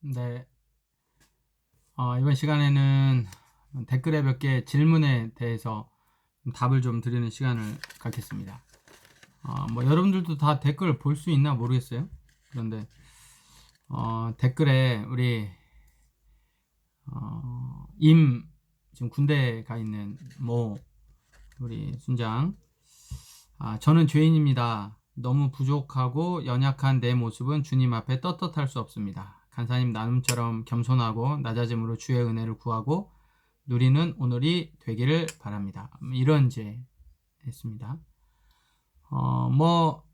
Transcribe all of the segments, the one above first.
네, 이번 시간에는 댓글에 몇 개 질문에 대해서 답을 좀 드리는 시간을 갖겠습니다. 뭐 여러분들도 다 댓글 볼 수 있나 모르겠어요. 그런데 댓글에 우리 지금 군대에 가 있는 우리 순장, 저는 죄인입니다. 너무 부족하고 연약한 내 모습은 주님 앞에 떳떳할 수 없습니다. 간사님 나눔처럼 겸손하고 낮아짐으로 주의 은혜를 구하고 누리는 오늘이 되기를 바랍니다. 이런 제 했습니다. 뭐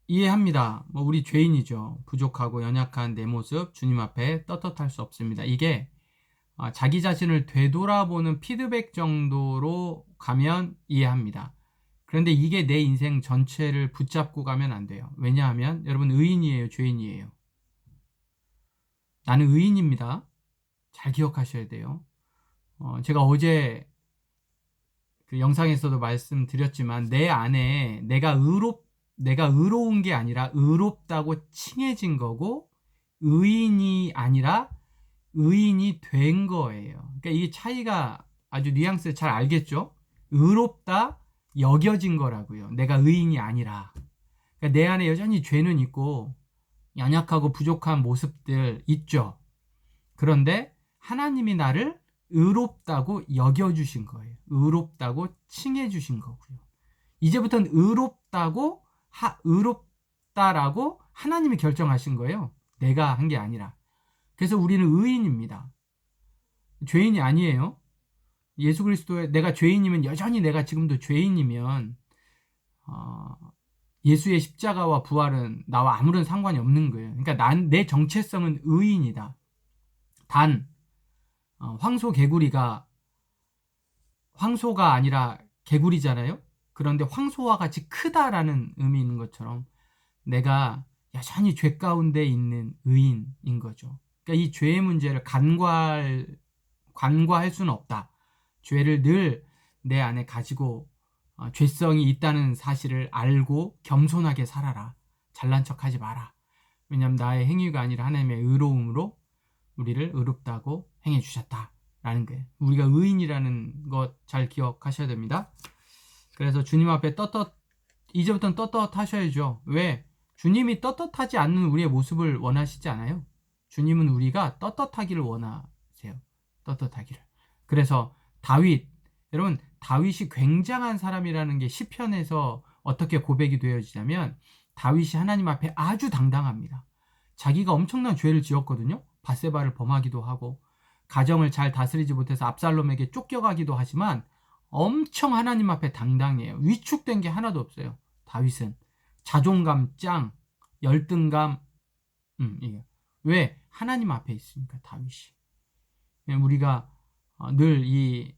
이해합니다. 뭐 우리 죄인이죠. 부족하고 연약한 내 모습 주님 앞에 떳떳할 수 없습니다. 이게 자기 자신을 되돌아보는 피드백 정도로 가면 이해합니다. 그런데 이게 내 인생 전체를 붙잡고 가면 안 돼요. 왜냐하면 여러분 의인이에요, 죄인이에요? 나는 의인입니다. 잘 기억하셔야 돼요. 제가 어제 그 영상에서도 말씀드렸지만 내 안에 내가 의로운 게 아니라 의롭다고 칭해진 거고 의인이 아니라 의인이 된 거예요. 그러니까 이 차이가 아주 뉘앙스 잘 알겠죠? 의롭다 여겨진 거라고요. 내가 의인이 아니라. 그러니까 내 안에 여전히 죄는 있고 연약하고 부족한 모습들 있죠. 그런데 하나님이 나를 의롭다고 여겨주신 거예요. 의롭다고 칭해주신 거고요. 이제부터는 의롭다라고 하나님이 결정하신 거예요. 내가 한 게 아니라. 그래서 우리는 의인입니다. 죄인이 아니에요. 예수 그리스도의 내가 죄인이면 여전히 내가 지금도 죄인이면 예수의 십자가와 부활은 나와 아무런 상관이 없는 거예요. 그러니까 내 정체성은 의인이다. 단 황소가 아니라 개구리잖아요. 그런데 황소와 같이 크다라는 의미 있는 것처럼 내가 여전히 죄 가운데 있는 의인인 거죠. 그러니까 이 죄의 문제를 간과할 수는 없다. 죄를 늘 내 안에 가지고 죄성이 있다는 사실을 알고 겸손하게 살아라. 잘난 척하지 마라. 왜냐하면 나의 행위가 아니라 하나님의 의로움으로 우리를 의롭다고 행해 주셨다라는 거예요. 우리가 의인이라는 것 잘 기억하셔야 됩니다. 그래서 주님 앞에 이제부터는 떳떳하셔야죠. 왜? 주님이 떳떳하지 않는 우리의 모습을 원하시지 않아요. 주님은 우리가 떳떳하기를 원하세요. 떳떳하기를. 그래서 여러분 다윗이 굉장한 사람이라는 게 시편에서 어떻게 고백이 되어지냐면 다윗이 하나님 앞에 아주 당당합니다. 자기가 엄청난 죄를 지었거든요. 밧세바를 범하기도 하고 가정을 잘 다스리지 못해서 압살롬에게 쫓겨가기도 하지만 엄청 하나님 앞에 당당해요. 위축된 게 하나도 없어요. 다윗은 자존감 짱, 열등감 이게 왜? 하나님 앞에 있으니까 다윗이. 우리가 늘 이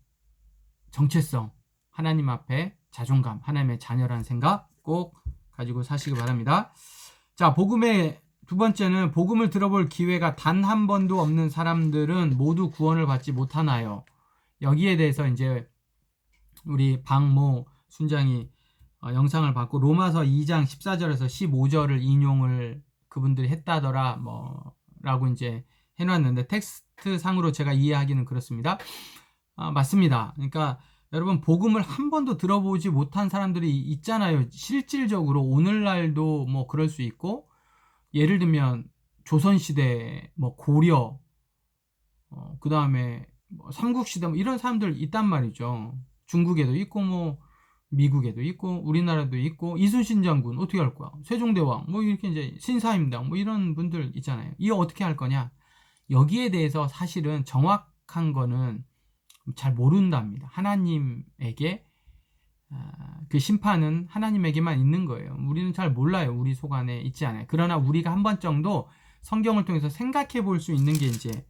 정체성, 하나님 앞에 자존감, 하나님의 자녀라는 생각 꼭 가지고 사시기 바랍니다. 자, 복음의 두 번째는 복음을 들어볼 기회가 단 한 번도 없는 사람들은 모두 구원을 받지 못하나요? 여기에 대해서 이제 우리 박모 순장이 영상을 받고 로마서 2장 14절에서 15절을 인용을 그분들이 했다더라 라고 이제 해놨는데 텍스트 상으로 제가 이해하기는 그렇습니다. 맞습니다. 그러니까 여러분 복음을 한 번도 들어보지 못한 사람들이 있잖아요. 실질적으로 오늘날도 뭐 그럴 수 있고 예를 들면 조선시대 고려 그 다음에 삼국시대 이런 사람들 있단 말이죠. 중국에도 있고 미국에도 있고 우리나라도 있고 이순신 장군 어떻게 할 거야? 세종대왕 이렇게 이제 신사임당 이런 분들 있잖아요. 이거 어떻게 할 거냐? 여기에 대해서 사실은 정확한 거는 잘 모른답니다. 하나님에게 그 심판은 하나님에게만 있는 거예요. 우리는 잘 몰라요. 우리 속 안에 있지 않아요. 그러나 우리가 한 번 정도 성경을 통해서 생각해 볼 수 있는 게 이제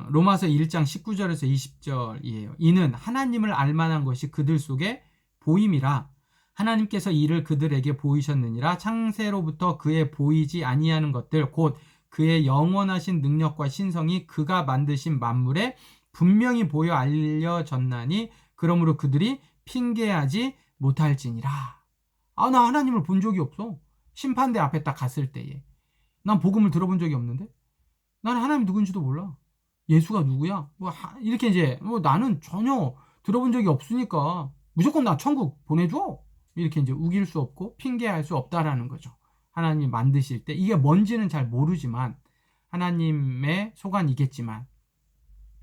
로마서 1장 19절에서 20절이에요. 이는 하나님을 알만한 것이 그들 속에 보임이라 하나님께서 이를 그들에게 보이셨느니라. 창세로부터 그의 보이지 아니하는 것들 곧 그의 영원하신 능력과 신성이 그가 만드신 만물에 분명히 보여 알려졌나니 그러므로 그들이 핑계하지 못할지니라. 나 하나님을 본 적이 없어. 심판대 앞에 딱 갔을 때에 난 복음을 들어본 적이 없는데 나는 하나님이 누군지도 몰라. 예수가 누구야? 이렇게 이제 나는 전혀 들어본 적이 없으니까 무조건 나 천국 보내줘. 이렇게 이제 우길 수 없고 핑계할 수 없다라는 거죠. 하나님이 만드실 때 이게 뭔지는 잘 모르지만 하나님의 소관이겠지만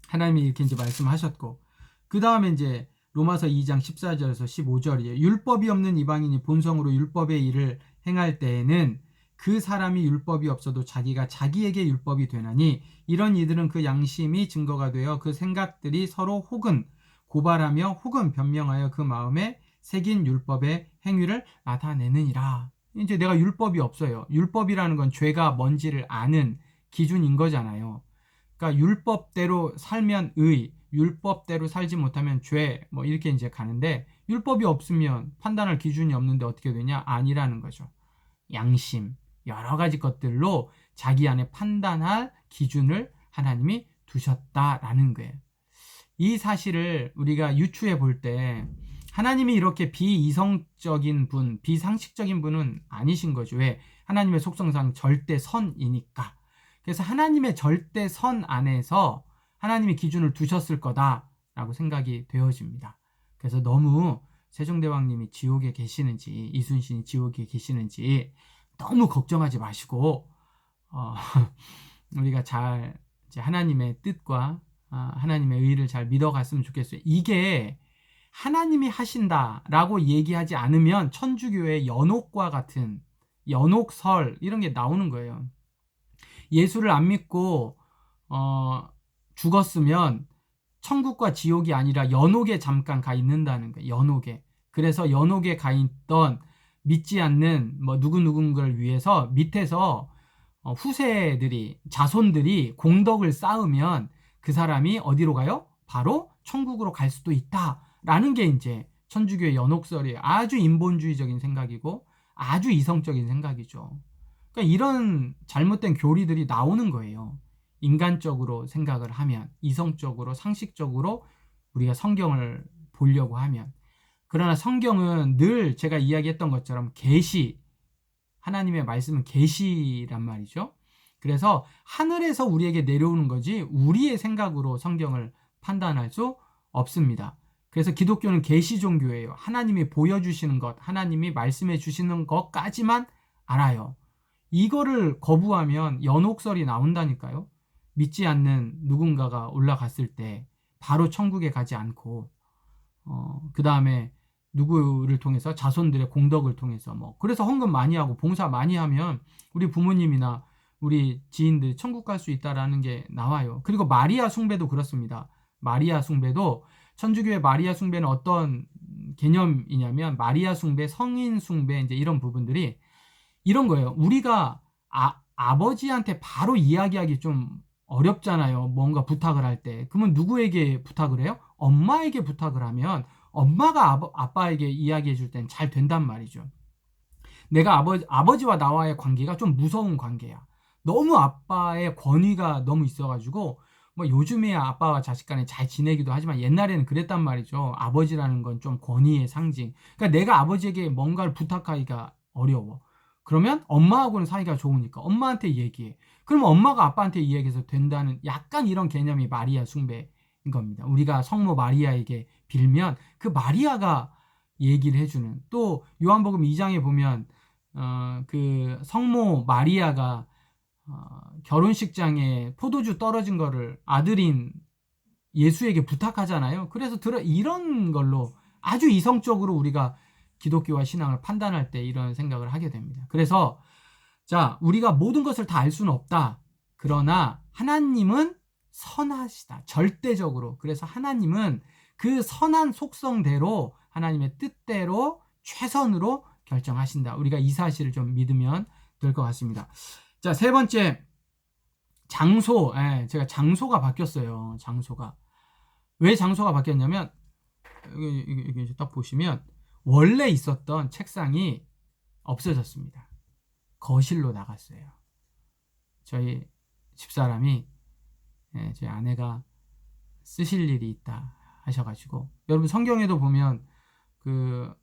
하나님이 이렇게 이제 말씀하셨고, 그 다음에 이제 로마서 2장 14절에서 15절이에요. 율법이 없는 이방인이 본성으로 율법의 일을 행할 때에는 그 사람이 율법이 없어도 자기가 자기에게 율법이 되나니 이런 이들은 그 양심이 증거가 되어 그 생각들이 서로 혹은 고발하며 혹은 변명하여 그 마음에 새긴 율법의 행위를 나타내느니라. 이제 내가 율법이 없어요. 율법이라는 건 죄가 뭔지를 아는 기준인 거잖아요. 그러니까 율법대로 살면 의, 율법대로 살지 못하면 죄, 뭐 이렇게 이제 가는데, 율법이 없으면 판단할 기준이 없는데 어떻게 되냐? 아니라는 거죠. 양심, 여러 가지 것들로 자기 안에 판단할 기준을 하나님이 두셨다라는 거예요. 이 사실을 우리가 유추해 볼 때 하나님이 이렇게 비이성적인 분, 비상식적인 분은 아니신 거죠. 왜? 하나님의 속성상 절대 선이니까. 그래서 하나님의 절대 선 안에서 하나님이 기준을 두셨을 거다라고 생각이 되어집니다. 그래서 너무 세종대왕님이 지옥에 계시는지, 이순신이 지옥에 계시는지 너무 걱정하지 마시고, 우리가 잘 이제 하나님의 뜻과 하나님의 의를 잘 믿어갔으면 좋겠어요. 이게 하나님이 하신다라고 얘기하지 않으면 천주교의 연옥과 같은 연옥설 이런 게 나오는 거예요. 예수를 안 믿고 죽었으면 천국과 지옥이 아니라 연옥에 잠깐 가 있는다는 거예요. 연옥에. 그래서 연옥에 가 있던 믿지 않는 뭐 누구누군가를 위해서 밑에서 후세들이, 자손들이 공덕을 쌓으면 그 사람이 어디로 가요? 바로 천국으로 갈 수도 있다라는 게 이제 천주교의 연옥설이에요. 아주 인본주의적인 생각이고 아주 이성적인 생각이죠. 그러니까 이런 잘못된 교리들이 나오는 거예요. 인간적으로 생각을 하면, 이성적으로, 상식적으로 우리가 성경을 보려고 하면. 그러나 성경은 늘 제가 이야기했던 것처럼 계시, 하나님의 말씀은 계시란 말이죠. 그래서 하늘에서 우리에게 내려오는 거지 우리의 생각으로 성경을 판단할 수 없습니다. 그래서 기독교는 계시 종교예요. 하나님이 보여주시는 것, 하나님이 말씀해 주시는 것까지만 알아요. 이거를 거부하면 연옥설이 나온다니까요. 믿지 않는 누군가가 올라갔을 때 바로 천국에 가지 않고 그 다음에 누구를 통해서 자손들의 공덕을 통해서 그래서 헌금 많이 하고 봉사 많이 하면 우리 부모님이나 우리 지인들 천국 갈 수 있다라는 게 나와요. 그리고 마리아 숭배도 그렇습니다. 마리아 숭배도 천주교의 마리아 숭배는 어떤 개념이냐면 마리아 숭배, 성인 숭배 이제 이런 부분들이 이런 거예요. 우리가 아버지한테 바로 이야기하기 좀 어렵잖아요. 뭔가 부탁을 할 때. 그러면 누구에게 부탁을 해요? 엄마에게 부탁을 하면 엄마가 아빠에게 이야기해 줄 땐 잘 된단 말이죠. 내가 아버지와 나와의 관계가 좀 무서운 관계야. 너무 아빠의 권위가 너무 있어가지고 뭐 요즘에야 아빠와 자식 간에 잘 지내기도 하지만 옛날에는 그랬단 말이죠. 아버지라는 건 좀 권위의 상징. 그러니까 내가 아버지에게 뭔가를 부탁하기가 어려워. 그러면 엄마하고는 사이가 좋으니까 엄마한테 얘기해. 그러면 엄마가 아빠한테 이야기해서 된다는 약간 이런 개념이 마리아 숭배인 겁니다. 우리가 성모 마리아에게 빌면 그 마리아가 얘기를 해주는, 또 요한복음 2장에 보면 그 성모 마리아가 결혼식장에 포도주 떨어진 거를 아들인 예수에게 부탁하잖아요. 그래서 이런 걸로 아주 이성적으로 우리가 기독교와 신앙을 판단할 때 이런 생각을 하게 됩니다. 그래서 자, 우리가 모든 것을 다 알 수는 없다. 그러나 하나님은 선하시다. 절대적으로. 그래서 하나님은 그 선한 속성대로 하나님의 뜻대로 최선으로 결정하신다. 우리가 이 사실을 좀 믿으면 될 것 같습니다. 자, 세 번째, 장소. 제가 장소가 바뀌었어요. 장소가. 왜 장소가 바뀌었냐면, 여기 딱 보시면, 원래 있었던 책상이 없어졌습니다. 거실로 나갔어요. 저희 집사람이, 저희 아내가 쓰실 일이 있다 하셔가지고, 여러분 성경에도 보면 그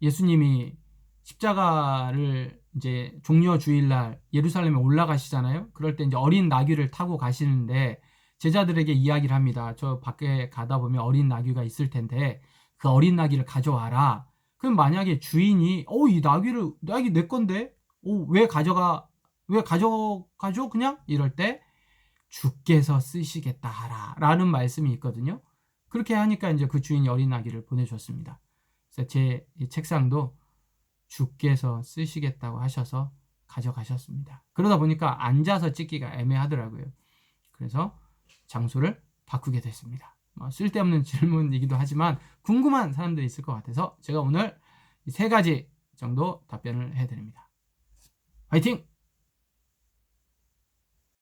예수님이 십자가를 이제 종려 주일날 예루살렘에 올라가시잖아요. 그럴 때 이제 어린 나귀를 타고 가시는데 제자들에게 이야기를 합니다. 저 밖에 가다 보면 어린 나귀가 있을 텐데 그 어린 나귀를 가져와라. 그럼 만약에 주인이 이 나귀 내 건데 왜 가져가죠 그냥 이럴 때 주께서 쓰시겠다 하라 라는 말씀이 있거든요. 그렇게 하니까 이제 그 주인이 어린 나귀를 보내줬습니다. 그래서 제 책상도 주께서 쓰시겠다고 하셔서 가져가셨습니다. 그러다 보니까 앉아서 찍기가 애매하더라고요. 그래서 장소를 바꾸게 됐습니다. 쓸데없는 질문이기도 하지만 궁금한 사람들이 있을 것 같아서 제가 오늘 세 가지 정도 답변을 해드립니다. 화이팅!